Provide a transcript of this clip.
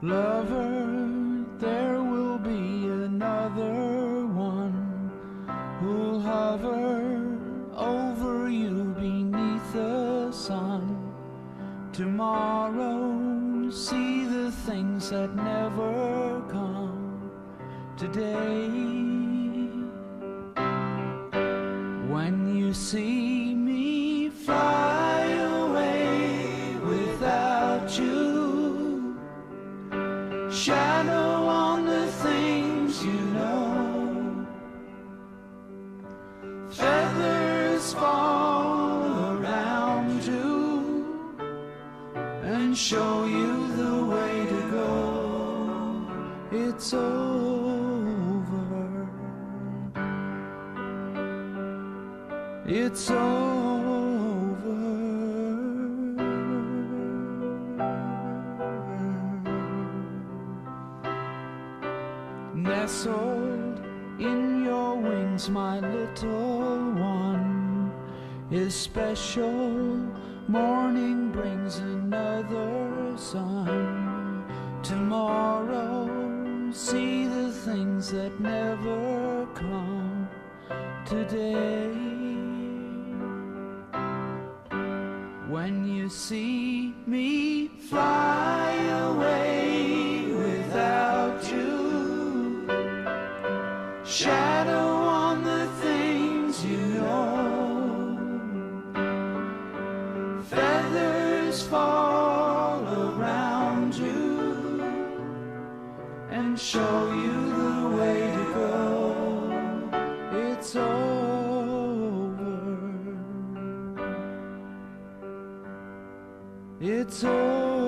Lover, there will be another one who'll hover over you beneath the sun. Tomorrow, see the things that never come today. When you see me fly away without you, shadow on the things you know, feathers fall around you and show you the way to go. It's over. It's over. Nestled in your wings, my little one is special. Morning brings another sun. Tomorrow, see the things that never come today. When you see me fly away without you, shadow on the things you know, feathers fall around you and show you the way to go. It's over. It's over.